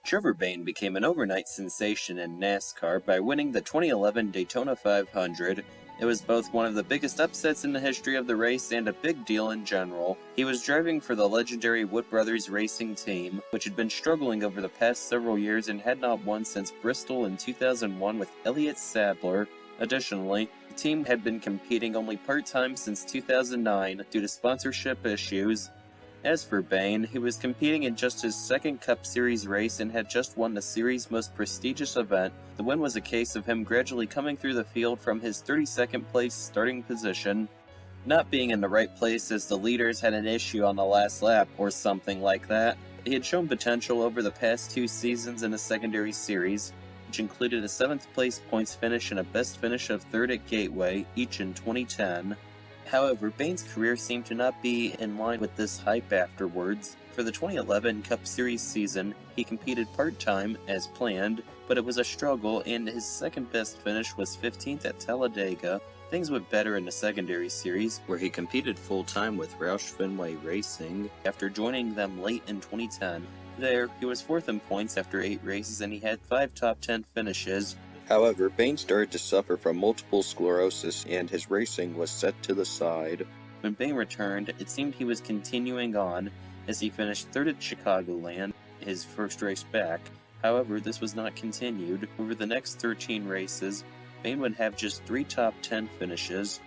Trevor Bayne became an overnight sensation in NASCAR by winning the 2011 Daytona 500. It was both one of the biggest upsets in the history of the race and a big deal in general. He was driving for the legendary Wood Brothers racing team, which had been struggling over the past several years and had not won since Bristol in 2001 with Elliott Sadler. Additionally, the team had been competing only part-time since 2009 due to sponsorship issues. As for Bayne, he was competing in just his second Cup Series race and had just won the series' most prestigious event. The win was a case of him gradually coming through the field from his 32nd place starting position. Not being in the right place as the leaders had an issue on the last lap or something like that. He had shown potential over the past 2 seasons in the secondary series, which included a 7th place points finish and a best finish of 3rd at Gateway, each in 2010. However, Bayne's career seemed to not be in line with this hype afterwards. For the 2011 Cup Series season, he competed part-time as planned, but it was a struggle and his second best finish was 15th at Talladega. Things went better in the secondary series, where he competed full-time with Roush Fenway Racing after joining them late in 2010. There, he was 4th in points after 8 races and he had 5 top 10 finishes. However, Bayne started to suffer from multiple sclerosis and his racing was set to the side. When Bayne returned, it seemed he was continuing on, as he finished 3rd at Chicagoland, his first race back. However, this was not continued. Over the next 13 races, Bayne would have just 3 top 10 finishes.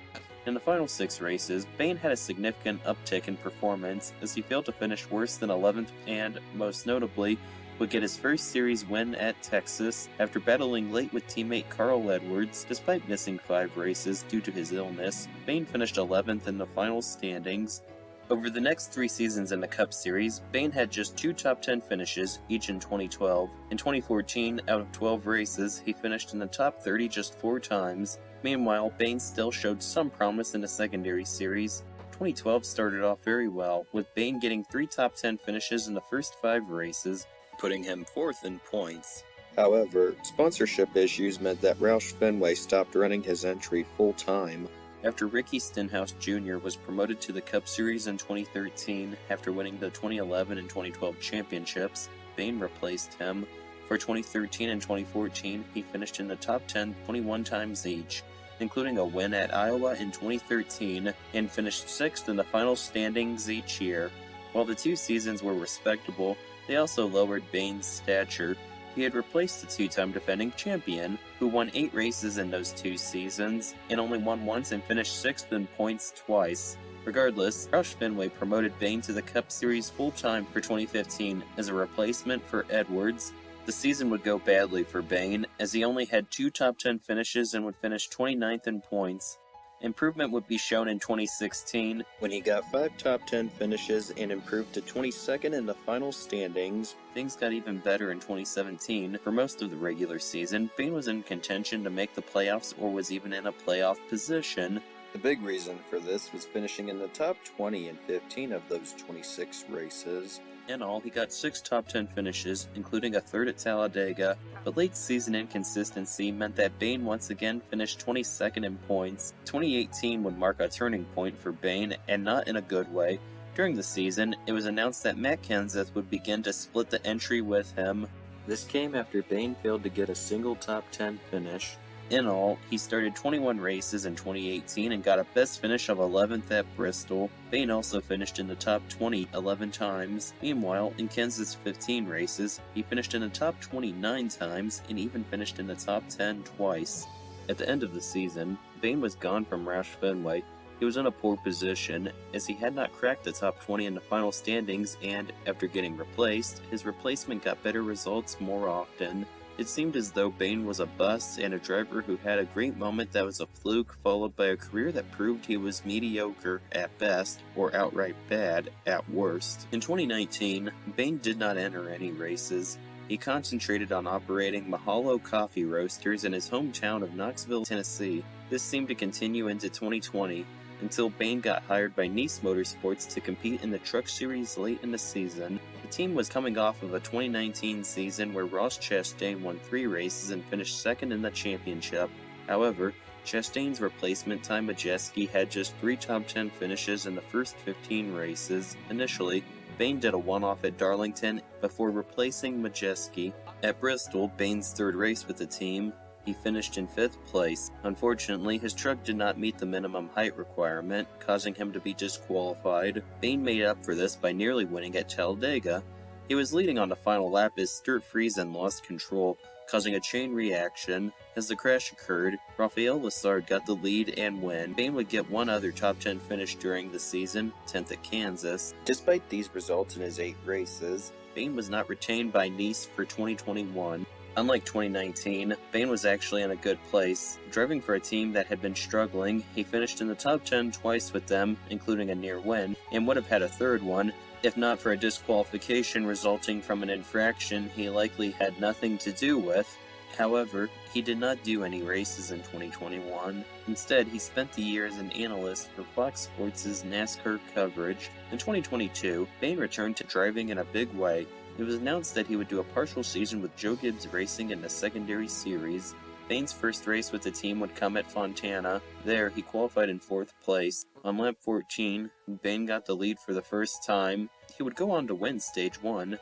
In the final 6 races, Bayne had a significant uptick in performance as he failed to finish worse than 11th and, most notably, would get his first series win at Texas after battling late with teammate Carl Edwards. Despite missing 5 races due to his illness, Bayne finished 11th in the final standings. Over the next 3 seasons in the Cup Series, Bayne had just 2 top 10 finishes, each in 2012. In 2014, out of 12 races, he finished in the top 30 just 4 times. Meanwhile, Bayne still showed some promise in the secondary series. 2012 started off very well, with Bayne getting 3 top 10 finishes in the first 5 races, putting him 4th in points. However, sponsorship issues meant that Roush Fenway stopped running his entry full-time. After Ricky Stenhouse Jr. was promoted to the Cup Series in 2013 after winning the 2011 and 2012 championships, Bayne replaced him. For 2013 and 2014, he finished in the top 10 21 times each, including a win at Iowa in 2013, and finished 6th in the final standings each year. While the 2 seasons were respectable, they also lowered Bayne's stature. He had replaced the 2-time defending champion, who won 8 races in those 2 seasons, and only won once and finished 6th in points twice. Regardless, Roush Fenway promoted Bayne to the Cup Series full-time for 2015 as a replacement for Edwards. The season would go badly for Bayne, as he only had 2 top 10 finishes and would finish 29th in points. Improvement would be shown in 2016, when he got 5 top 10 finishes and improved to 22nd in the final standings. Things got even better in 2017. For most of the regular season, Bayne was in contention to make the playoffs or was even in a playoff position. The big reason for this was finishing in the top 20 in 15 of those 26 races. In all, he got 6 top 10 finishes, including a 3rd at Talladega, but late season inconsistency meant that Bayne once again finished 22nd in points. 2018 would mark a turning point for Bayne, and not in a good way. During the season, it was announced that Matt Kenseth would begin to split the entry with him. This came after Bayne failed to get a single top 10 finish. In all, he started 21 races in 2018 and got a best finish of 11th at Bristol. Bayne also finished in the top 20 11 times. Meanwhile, in Kenseth's 15 races, he finished in the top 29 times and even finished in the top 10 twice. At the end of the season, Bayne was gone from Roush Fenway. He was in a poor position, as he had not cracked the top 20 in the final standings, and, after getting replaced, his replacement got better results more often. It seemed as though Bayne was a bust and a driver who had a great moment that was a fluke, followed by a career that proved he was mediocre at best or outright bad at worst. In 2019, Bayne did not enter any races. He concentrated on operating Mahalo coffee roasters in his hometown of Knoxville, Tennessee. This seemed to continue into 2020, until Bayne got hired by Nice Motorsports to compete in the Truck Series late in the season. The team was coming off of a 2019 season where Ross Chastain won 3 races and finished 2nd in the championship. However, Chastain's replacement Ty Majeski had just 3 top 10 finishes in the first 15 races. Initially, Bayne did a one-off at Darlington before replacing Majeski. At Bristol, Bayne's third race with the team, he finished in 5th place. Unfortunately, his truck did not meet the minimum height requirement, causing him to be disqualified. Bayne made up for this by nearly winning at Talladega. He was leading on the final lap as Sturt Friesen lost control, causing a chain reaction. As the crash occurred, Raphael Lessard got the lead and win. Bayne would get one other top 10 finish during the season, 10th at Kansas. Despite these results in his 8 races, Bayne was not retained by Nice for 2021. Unlike 2019, Bayne was actually in a good place. Driving for a team that had been struggling, he finished in the top 10 twice with them, including a near win, and would have had a third one, if not for a disqualification resulting from an infraction he likely had nothing to do with. However, he did not do any races in 2021. Instead, he spent the year as an analyst for Fox Sports' NASCAR coverage. In 2022, Bayne returned to driving in a big way. It was announced that he would do a partial season with Joe Gibbs Racing in the secondary series. Bayne's first race with the team would come at Fontana. There, he qualified in 4th place. On lap 14, Bayne got the lead for the first time. He would go on to win Stage 1.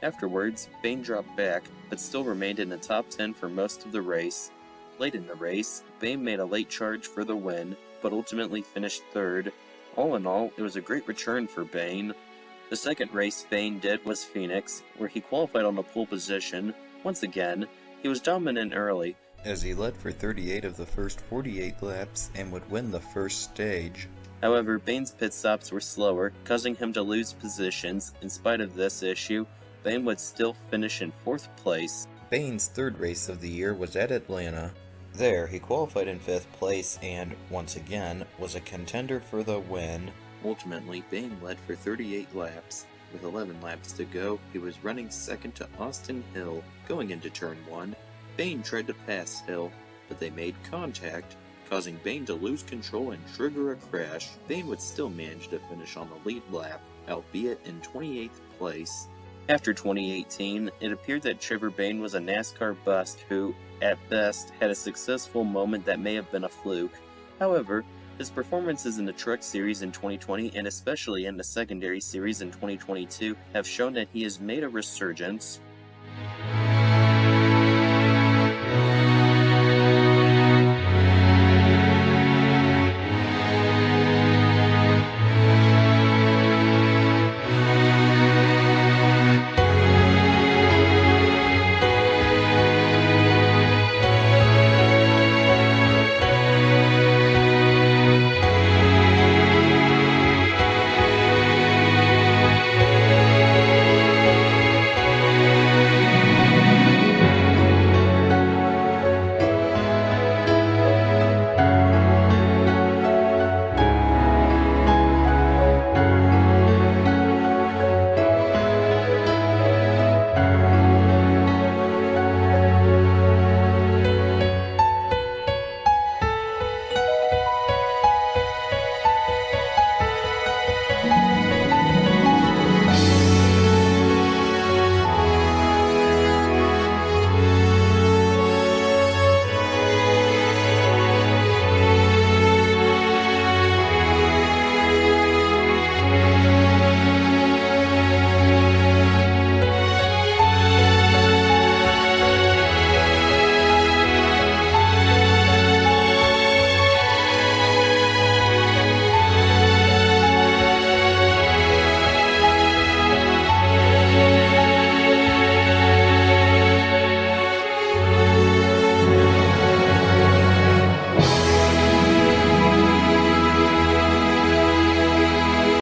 Afterwards, Bayne dropped back, but still remained in the top 10 for most of the race. Late in the race, Bayne made a late charge for the win, but ultimately finished 3rd. All in all, it was a great return for Bayne. The second race Bayne did was Phoenix, where he qualified on the pole position. Once again, he was dominant early, as he led for 38 of the first 48 laps and would win the first stage. However, Bayne's pit stops were slower, causing him to lose positions. In spite of this issue, Bayne would still finish in 4th place. Bayne's third race of the year was at Atlanta. There, he qualified in 5th place and, once again, was a contender for the win. Ultimately, Bayne led for 38 laps. With 11 laps to go, he was running second to Austin Hill. Going into turn 1, Bayne tried to pass Hill, but they made contact, causing Bayne to lose control and trigger a crash. Bayne would still manage to finish on the lead lap, albeit in 28th place. After 2018, it appeared that Trevor Bayne was a NASCAR bust who, at best, had a successful moment that may have been a fluke. However, his performances in the Truck Series in 2020 and especially in the Secondary Series in 2022 have shown that he has made a resurgence.